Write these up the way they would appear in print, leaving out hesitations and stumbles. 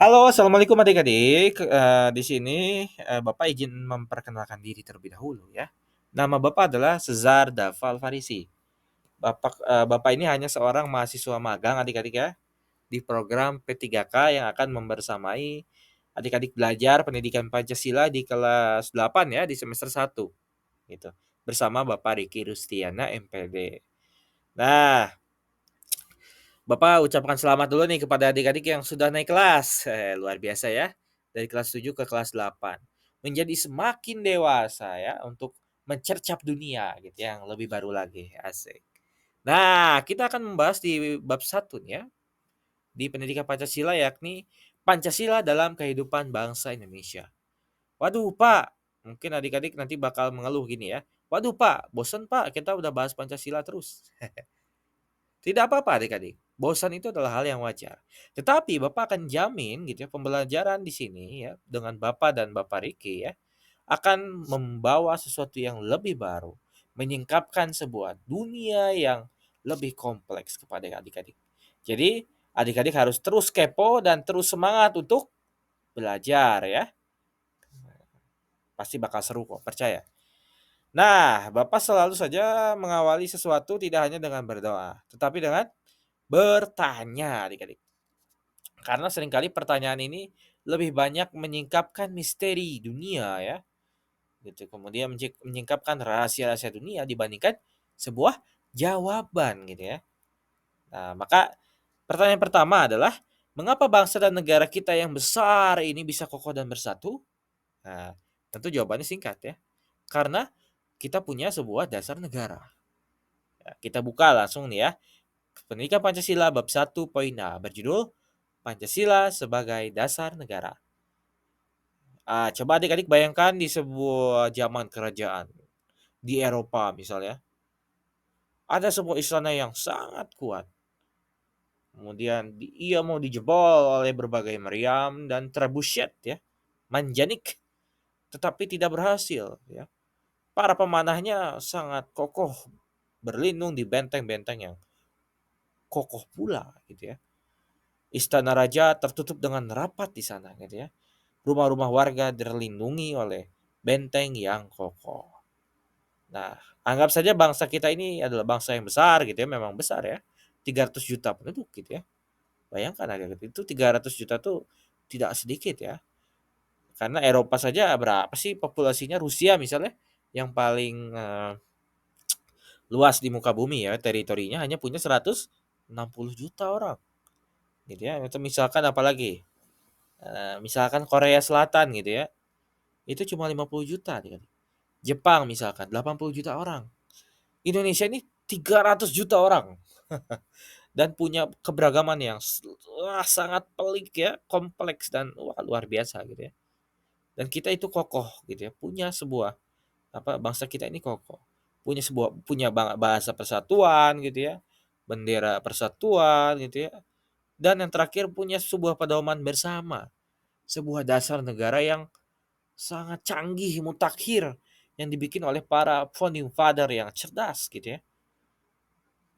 Halo, assalamualaikum adik-adik. Di sini Bapak izin memperkenalkan diri terlebih dahulu ya. Nama Bapak adalah Sezar Dafal Farisi. Bapak ini hanya seorang mahasiswa magang adik-adik ya di program P3K yang akan membersamai adik-adik belajar pendidikan Pancasila di kelas 8 ya di semester 1 gitu. Bersama Bapak Riki Rustiana MPD. Nah, Bapak ucapkan selamat dulu nih kepada adik-adik yang sudah naik kelas. Luar biasa ya. Dari kelas 7 ke kelas 8. Menjadi semakin dewasa ya untuk mencercap dunia gitu ya, yang lebih baru lagi. Asik. Nah, kita akan membahas di bab 1 nih ya. Di pendidikan Pancasila yakni Pancasila dalam kehidupan bangsa Indonesia. Waduh, Pak. Mungkin adik-adik nanti bakal mengeluh gini ya. Waduh, Pak, bosan Pak, kita udah bahas Pancasila terus. Tidak apa-apa adik-adik, bosan itu adalah hal yang wajar. Tetapi Bapak akan jamin gitu ya, pembelajaran di sini ya dengan Bapak dan Bapak Riki ya akan membawa sesuatu yang lebih baru, menyingkapkan sebuah dunia yang lebih kompleks kepada adik-adik. Jadi adik-adik harus terus kepo dan terus semangat untuk belajar ya. Pasti bakal seru kok, percaya. Nah, Bapak selalu saja mengawali sesuatu tidak hanya dengan berdoa, tetapi dengan bertanya adik-adik. Karena seringkali pertanyaan ini lebih banyak menyingkapkan misteri dunia ya, gitu. Kemudian menyingkapkan rahasia-rahasia dunia dibandingkan sebuah jawaban gitu ya. Nah, maka pertanyaan pertama adalah mengapa bangsa dan negara kita yang besar ini bisa kokoh dan bersatu? Nah, tentu jawabannya singkat ya. Karena kita punya sebuah dasar negara. Ya, kita buka langsung nih ya. Pendidikan Pancasila bab 1 poin A berjudul Pancasila sebagai dasar negara. Coba adik-adik bayangkan di sebuah zaman kerajaan di Eropa misalnya, ada sebuah istana yang sangat kuat. Kemudian ia mau dijebol oleh berbagai meriam dan trebuchet ya, manjanik, tetapi tidak berhasil ya. Para pemanahnya sangat kokoh berlindung di benteng-benteng yang kokoh pula gitu ya. Istana raja tertutup dengan rapat di sana gitu ya. Rumah-rumah warga terlindungi oleh benteng yang kokoh. Nah, anggap saja bangsa kita ini adalah bangsa yang besar gitu ya, memang besar ya. 300 juta penduduk gitu ya. Bayangkan agak itu 300 juta tuh tidak sedikit ya. Karena Eropa saja berapa sih populasinya? Rusia misalnya yang paling luas di muka bumi ya, teritorinya hanya punya 160 juta orang. Gitu ya. Itu misalkan apalagi? Misalkan Korea Selatan gitu ya. Itu cuma 50 juta gitu. Jepang misalkan 80 juta orang. Indonesia ini 300 juta orang dan punya keberagaman yang sangat pelik ya, kompleks dan wah, luar biasa gitu ya. Dan kita itu kokoh gitu ya, punya sebuah bangsa kita ini kokoh. Punya bahasa persatuan gitu ya, bendera persatuan gitu ya. Dan yang terakhir punya sebuah pedoman bersama, sebuah dasar negara yang sangat canggih, mutakhir yang dibikin oleh para founding father yang cerdas gitu ya.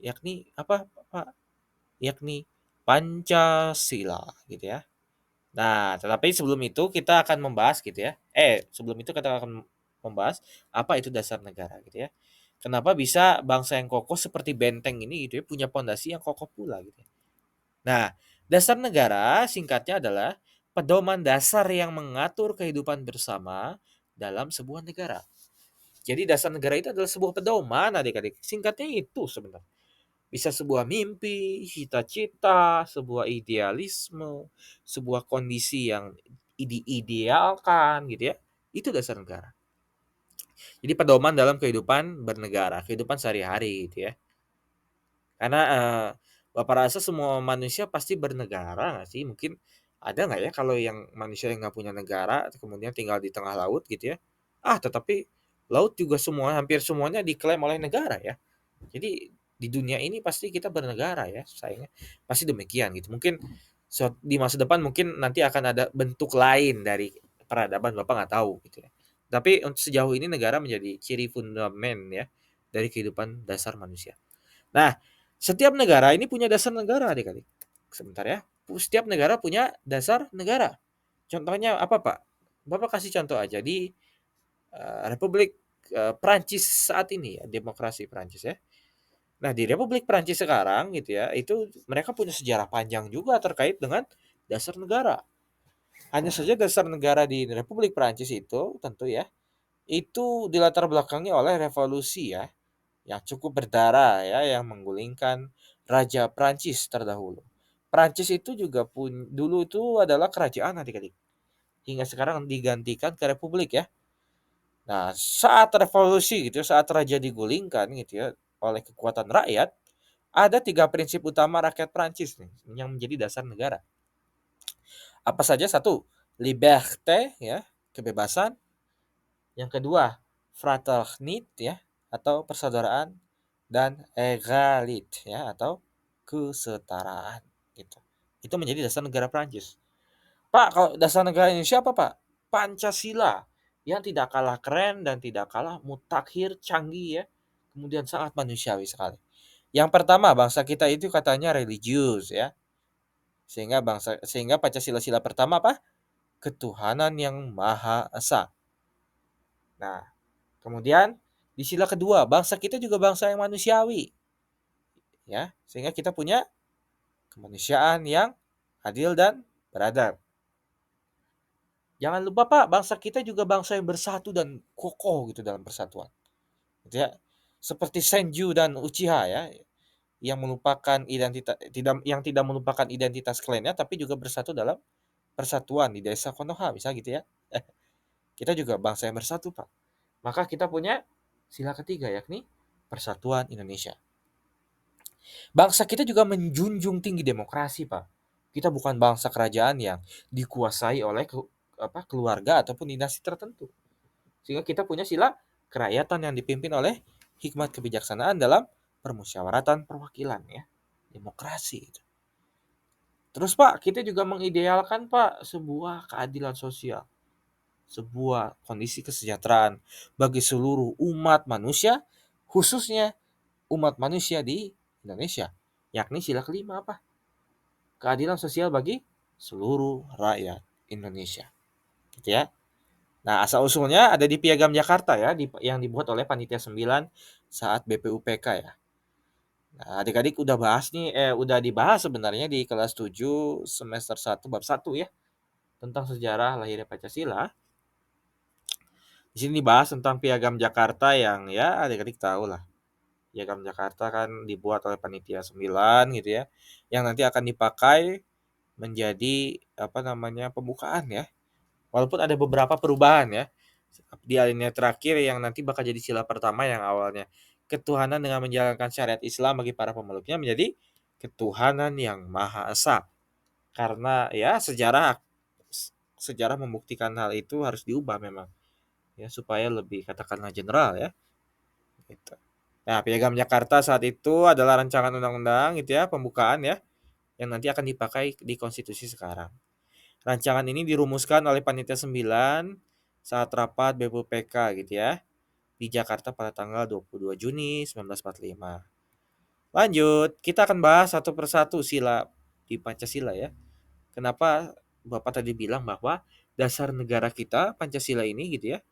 Yakni apa, Pak? Yakni Pancasila gitu ya. Nah, tetapi sebelum itu kita akan membahas gitu ya. Sebelum itu kita akan membahas apa itu dasar negara gitu ya. Kenapa bisa bangsa yang kokoh seperti benteng ini gitu ya punya pondasi yang kokoh pula gitu ya. Nah, dasar negara singkatnya adalah pedoman dasar yang mengatur kehidupan bersama dalam sebuah negara. Jadi dasar negara itu adalah sebuah pedoman adik-adik. Singkatnya itu sebenarnya. Bisa sebuah mimpi, cita-cita, sebuah idealisme, sebuah kondisi yang diidealkan gitu ya. Itu dasar negara. Jadi pedoman dalam kehidupan bernegara, kehidupan sehari-hari gitu ya. Karena Bapak rasa semua manusia pasti bernegara nggak sih? Mungkin ada nggak ya kalau yang manusia yang nggak punya negara kemudian tinggal di tengah laut gitu ya? Tetapi laut juga hampir semuanya diklaim oleh negara ya. Jadi di dunia ini pasti kita bernegara ya, sayangnya pasti demikian gitu. Mungkin di masa depan mungkin nanti akan ada bentuk lain dari peradaban Bapak nggak tahu gitu ya. Tapi untuk sejauh ini negara menjadi ciri fundament ya dari kehidupan dasar manusia. Nah, setiap negara ini punya dasar negara adik-adik. Sebentar ya. setiap negara punya dasar negara. Contohnya apa, Pak? Bapak kasih contoh aja di, Republik, Prancis saat ini ya, demokrasi Prancis ya. Nah, di Republik Prancis sekarang gitu ya, itu mereka punya sejarah panjang juga terkait dengan dasar negara. Hanya saja dasar negara di Republik Prancis itu tentu ya, itu dilatar belakangi oleh revolusi ya, yang cukup berdarah ya, yang menggulingkan Raja Prancis terdahulu. Prancis itu juga dulu itu adalah kerajaan adik-adik. Hingga sekarang digantikan ke republik ya. Nah, saat revolusi gitu, saat raja digulingkan gitu ya oleh kekuatan rakyat, ada 3 prinsip utama rakyat Prancis nih yang menjadi dasar negara. Apa saja? Satu, liberté ya, kebebasan. Yang kedua, fraternité ya, atau persaudaraan, dan égalité ya, atau kesetaraan gitu. Itu menjadi dasar negara Prancis. Pak, kalau dasar negara Indonesia apa, Pak? Pancasila yang tidak kalah keren dan tidak kalah mutakhir, canggih ya. Kemudian sangat manusiawi sekali. Yang pertama, bangsa kita itu katanya religius ya. Sehingga Pancasila sila pertama apa? Ketuhanan yang Maha Esa. Nah, kemudian di sila kedua, bangsa kita juga bangsa yang manusiawi. Ya, sehingga kita punya kemanusiaan yang adil dan beradab. Jangan lupa Pak, bangsa kita juga bangsa yang bersatu dan kokoh gitu dalam persatuan. Gitu ya. Seperti Senju dan Uchiha ya, yang melupakan identitas tidak melupakan identitas klannya tapi juga bersatu dalam persatuan di desa Konoha misalnya gitu ya. Kita juga bangsa yang bersatu, Pak. Maka kita punya sila ketiga yakni persatuan Indonesia. Bangsa kita juga menjunjung tinggi demokrasi, Pak. Kita bukan bangsa kerajaan yang dikuasai oleh keluarga ataupun dinasti tertentu. Sehingga kita punya sila kerakyatan yang dipimpin oleh hikmat kebijaksanaan dalam permusyawaratan perwakilan ya. Demokrasi itu. Terus Pak, kita juga mengidealkan Pak sebuah keadilan sosial. Sebuah kondisi kesejahteraan bagi seluruh umat manusia, khususnya umat manusia di Indonesia. Yakni sila kelima apa? Keadilan sosial bagi seluruh rakyat Indonesia. Gitu ya. Nah, asal-usulnya ada di Piagam Jakarta ya, yang dibuat oleh Panitia 9 saat BPUPK ya. Nah, adik-adik udah dibahas sebenarnya di kelas 7 semester 1 bab 1 ya, tentang sejarah lahirnya Pancasila. Di sini dibahas tentang Piagam Jakarta yang ya adik-adik tahu lah. Piagam Jakarta kan dibuat oleh Panitia 9 gitu ya, yang nanti akan dipakai menjadi pembukaan ya. Walaupun ada beberapa perubahan ya. Di alinea terakhir yang nanti bakal jadi sila pertama yang awalnya ketuhanan dengan menjalankan syariat Islam bagi para pemeluknya menjadi ketuhanan yang Maha Esa. Karena ya sejarah membuktikan hal itu harus diubah memang ya supaya lebih katakanlah general ya. Gitu. Nah, Piagam Jakarta saat itu adalah rancangan undang-undang gitu ya, pembukaan ya, yang nanti akan dipakai di konstitusi sekarang. Rancangan ini dirumuskan oleh Panitia 9 saat rapat BPUPK gitu ya, di Jakarta pada tanggal 22 Juni 1945. Lanjut, kita akan bahas satu persatu sila di Pancasila ya. Kenapa Bapak tadi bilang bahwa dasar negara kita, Pancasila ini gitu ya,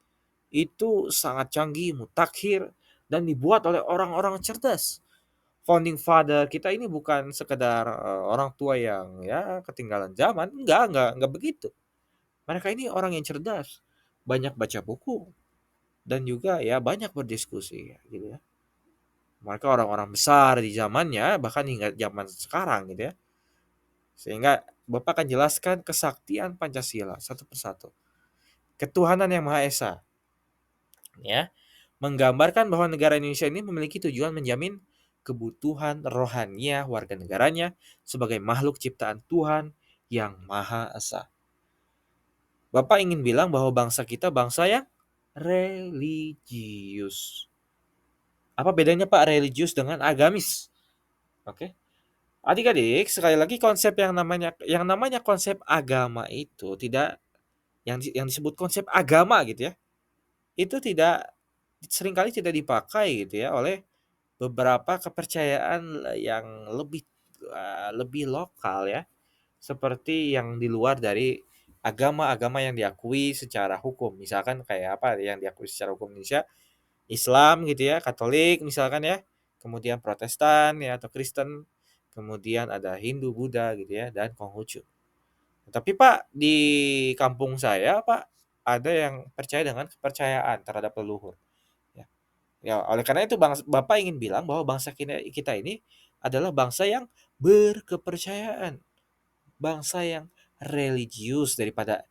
itu sangat canggih, mutakhir, dan dibuat oleh orang-orang cerdas. Founding father kita ini bukan sekedar orang tua yang ya ketinggalan zaman, enggak begitu. Mereka ini orang yang cerdas, banyak baca buku, dan juga ya banyak berdiskusi gitu ya. Mereka orang-orang besar di zamannya, bahkan hingga zaman sekarang gitu ya. Sehingga Bapak akan jelaskan kesaktian Pancasila satu persatu. Ketuhanan yang Maha Esa. Ya, menggambarkan bahwa negara Indonesia ini memiliki tujuan menjamin kebutuhan rohania warga negaranya sebagai makhluk ciptaan Tuhan yang Maha Esa. Bapak ingin bilang bahwa bangsa kita bangsa yang religius. Apa bedanya Pak religius dengan agamis? Oke. Adik-adik, sekali lagi konsep yang namanya konsep agama itu tidak yang disebut konsep agama gitu ya. Itu seringkali tidak dipakai gitu ya oleh beberapa kepercayaan yang lebih lokal ya. seperti yang di luar dari agama-agama yang diakui secara hukum. Misalkan kayak apa yang diakui secara hukum Indonesia, Islam gitu ya, Katolik misalkan ya, kemudian Protestan ya atau Kristen, kemudian ada Hindu, Buddha gitu ya, dan Konghucu. Tapi Pak, di kampung saya Pak, ada yang percaya dengan kepercayaan terhadap leluhur. Ya, ya oleh karena itu Bapak ingin bilang bahwa bangsa kita ini adalah bangsa yang berkepercayaan, bangsa yang religius daripada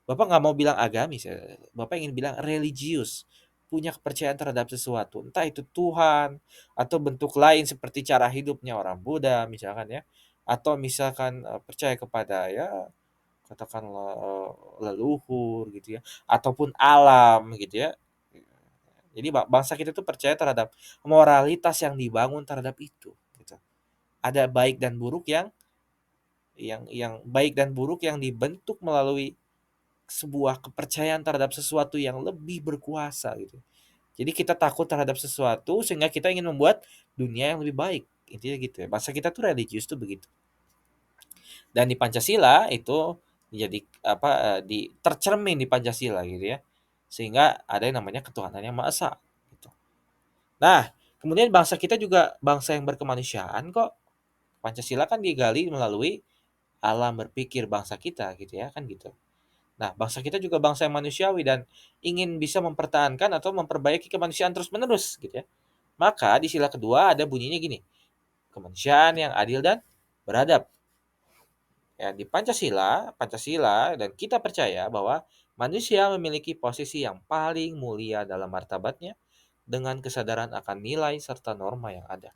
Bapak nggak mau bilang agamis ya, Bapak ingin bilang religius, punya kepercayaan terhadap sesuatu, entah itu Tuhan atau bentuk lain seperti cara hidupnya orang Buddha misalkan ya, atau misalkan percaya kepada ya katakanlah leluhur gitu ya, ataupun alam gitu ya. Jadi bangsa kita tuh percaya terhadap moralitas yang dibangun terhadap itu. Gitu. Ada baik dan buruk yang baik dan buruk yang dibentuk melalui sebuah kepercayaan terhadap sesuatu yang lebih berkuasa gitu. Jadi kita takut terhadap sesuatu sehingga kita ingin membuat dunia yang lebih baik. Intinya gitu ya. Bangsa kita tuh religius tuh begitu. Dan di Pancasila itu jadi apa tercermin di Pancasila gitu ya. Sehingga ada yang namanya ketuhanan yang Maha Esa gitu. Nah, kemudian bangsa kita juga bangsa yang berkemanusiaan kok. Pancasila kan digali melalui alam berpikir bangsa kita gitu ya, kan gitu. Nah, bangsa kita juga bangsa yang manusiawi dan ingin bisa mempertahankan atau memperbaiki kemanusiaan terus-menerus gitu ya. Maka di sila kedua ada bunyinya gini, kemanusiaan yang adil dan beradab. Ya, di Pancasila dan kita percaya bahwa manusia memiliki posisi yang paling mulia dalam martabatnya dengan kesadaran akan nilai serta norma yang ada.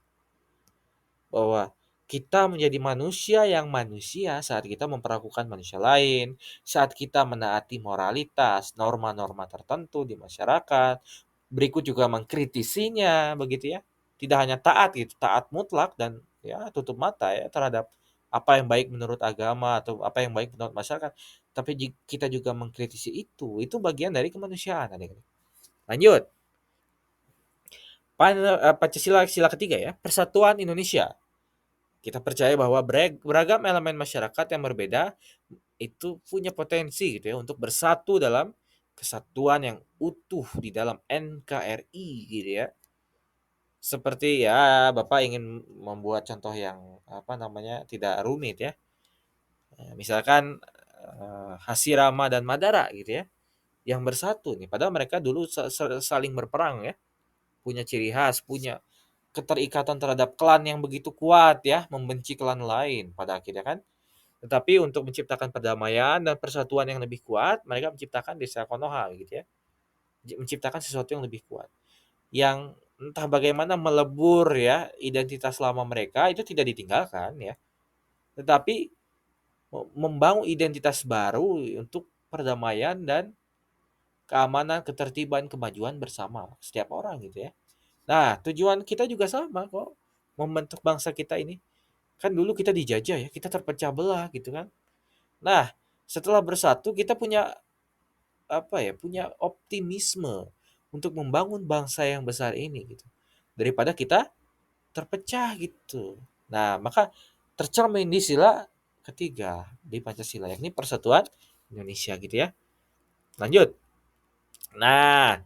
Bahwa kita menjadi manusia yang manusia saat kita memperlakukan manusia lain, saat kita menaati moralitas, norma-norma tertentu di masyarakat, berikut juga mengkritisinya begitu ya. Tidak hanya taat gitu, taat mutlak dan ya tutup mata ya terhadap apa yang baik menurut agama atau apa yang baik menurut masyarakat, tapi kita juga mengkritisi itu bagian dari kemanusiaan adik-adik. Lanjut, Pancasila sila ketiga ya, Persatuan Indonesia. Kita percaya bahwa beragam elemen masyarakat yang berbeda itu punya potensi gitu ya untuk bersatu dalam kesatuan yang utuh di dalam NKRI gitu ya. Seperti ya Bapak ingin membuat contoh yang apa namanya tidak rumit ya. Misalkan Hasirama dan Madara gitu ya yang bersatu nih padahal mereka dulu saling berperang ya, punya ciri khas, punya keterikatan terhadap klan yang begitu kuat ya, membenci klan lain pada akhirnya kan. Tetapi untuk menciptakan perdamaian dan persatuan yang lebih kuat, mereka menciptakan desa Konoha gitu ya. Menciptakan sesuatu yang lebih kuat. Yang entah bagaimana melebur ya identitas lama mereka itu tidak ditinggalkan ya. Tetapi membangun identitas baru untuk perdamaian dan keamanan, ketertiban, kemajuan bersama setiap orang gitu ya. Nah, tujuan kita juga sama kok, membentuk bangsa kita ini. Kan dulu kita dijajah ya, kita terpecah belah gitu kan. Nah, setelah bersatu kita punya apa ya, punya optimisme untuk membangun bangsa yang besar ini gitu. Daripada kita terpecah gitu. Nah, maka tercermin di sila ketiga di Pancasila yakni Persatuan Indonesia gitu ya. Lanjut. Nah,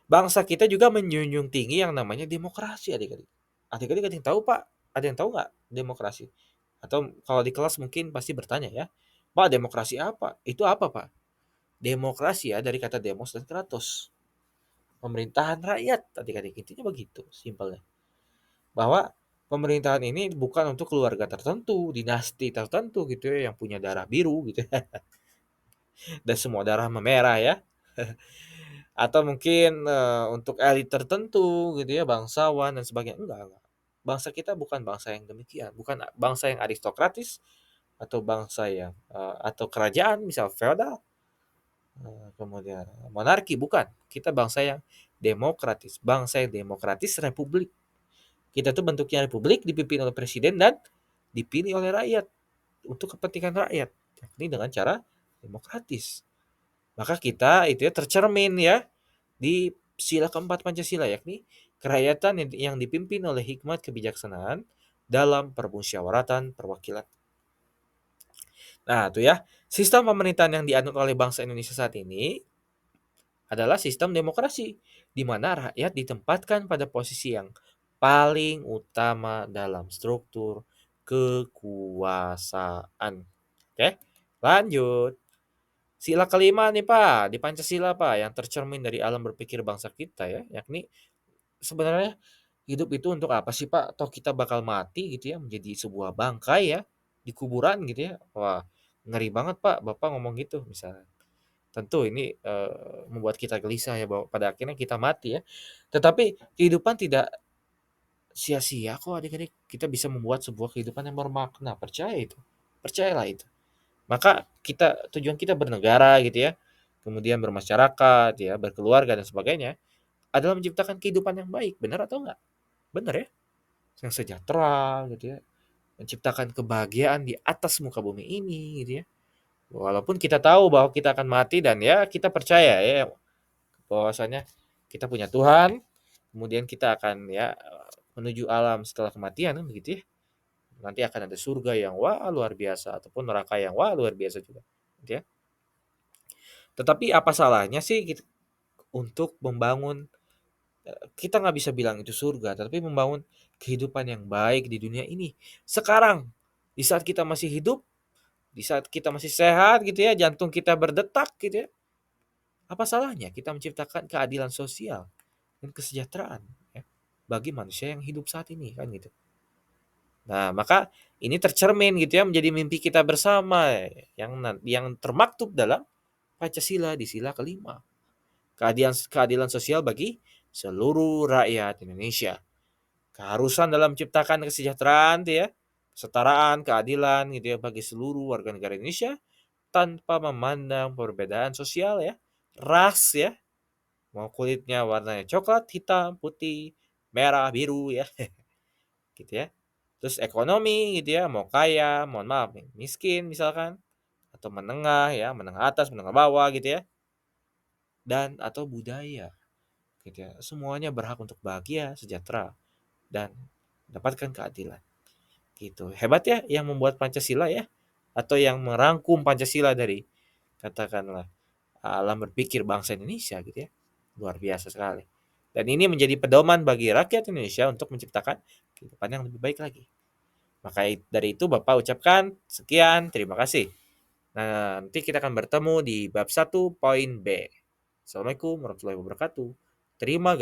bangsa kita juga menjunjung tinggi yang namanya demokrasi adik-adik. Adik-adik ada yang tahu Pak? Ada yang tahu nggak demokrasi? Atau kalau di kelas mungkin pasti bertanya ya, Pak demokrasi apa? Itu apa Pak? Demokrasi ya dari kata demos dan kratos. Pemerintahan rakyat adik-adik intinya begitu simpelnya. Bahwa pemerintahan ini bukan untuk keluarga tertentu, dinasti tertentu gitu ya yang punya darah biru gitu ya. Dan semua darah memerah ya. Atau mungkin untuk elit tertentu gitu ya, bangsawan dan sebagainya. Enggak. Bangsa kita bukan bangsa yang demikian, bukan bangsa yang aristokratis atau bangsa yang atau kerajaan misal feodal, kemudian monarki bukan. Kita bangsa yang demokratis, bangsa yang demokratis republik. Kita tuh bentuknya republik dipimpin oleh presiden dan dipilih oleh rakyat untuk kepentingan rakyat, yakni dengan cara demokratis. Maka kita itu ya tercermin ya di sila keempat Pancasila yakni kerakyatan yang dipimpin oleh hikmat kebijaksanaan dalam permusyawaratan perwakilan. Nah, tuh ya, sistem pemerintahan yang dianut oleh bangsa Indonesia saat ini adalah sistem demokrasi, di mana rakyat ditempatkan pada posisi yang paling utama dalam struktur kekuasaan. Oke, lanjut. Sila kelima nih Pak, di Pancasila Pak, yang tercermin dari alam berpikir bangsa kita ya, yakni sebenarnya hidup itu untuk apa sih Pak? Toh kita bakal mati gitu ya, menjadi sebuah bangkai ya, di kuburan gitu ya. Wah, ngeri banget Pak, Bapak ngomong gitu misalnya. Tentu ini membuat kita gelisah ya bahwa pada akhirnya kita mati ya. Tetapi kehidupan tidak sia-sia kok adik-adik. Kita bisa membuat sebuah kehidupan yang bermakna. Percaya itu. Percayalah itu. Maka tujuan kita bernegara gitu ya. Kemudian bermasyarakat ya, berkeluarga dan sebagainya adalah menciptakan kehidupan yang baik. Benar atau enggak? Benar ya? Yang sejahtera gitu ya. Menciptakan kebahagiaan di atas muka bumi ini gitu ya. Walaupun kita tahu bahwa kita akan mati dan ya kita percaya ya bahwasanya kita punya Tuhan, kemudian kita akan ya menuju alam setelah kematian kan begitu ya. Nanti akan ada surga yang wah luar biasa ataupun neraka yang wah luar biasa juga, gitu ya. Tetapi apa salahnya sih untuk membangun kita nggak bisa bilang itu surga, tapi membangun kehidupan yang baik di dunia ini sekarang di saat kita masih hidup, di saat kita masih sehat gitu ya, jantung kita berdetak gitu ya. Apa salahnya kita menciptakan keadilan sosial dan kesejahteraan ya, bagi manusia yang hidup saat ini kan gitu. Nah, maka ini tercermin gitu ya menjadi mimpi kita bersama yang termaktub dalam Pancasila di sila kelima. Keadilan keadilan sosial bagi seluruh rakyat Indonesia. Keharusan dalam menciptakan kesejahteraan gitu ya, kesetaraan, keadilan gitu ya bagi seluruh warga negara Indonesia tanpa memandang perbedaan sosial ya, ras ya, mau kulitnya warnanya coklat, hitam, putih, merah, biru ya, gitu ya. Terus ekonomi gitu ya, mau kaya, mohon maaf nih, miskin misalkan, atau menengah ya, menengah atas, menengah bawah gitu ya, dan atau budaya gitu ya. Semuanya berhak untuk bahagia, sejahtera, dan mendapatkan keadilan. Gitu. Hebat ya yang membuat Pancasila ya, atau yang merangkum Pancasila dari katakanlah alam berpikir bangsa Indonesia gitu ya. Luar biasa sekali. Dan ini menjadi pedoman bagi rakyat Indonesia untuk menciptakan kehidupan yang lebih baik lagi. Maka dari itu Bapak ucapkan sekian, terima kasih. Nah, nanti kita akan bertemu di bab 1 poin B. Assalamualaikum warahmatullahi wabarakatuh. Terima kasih.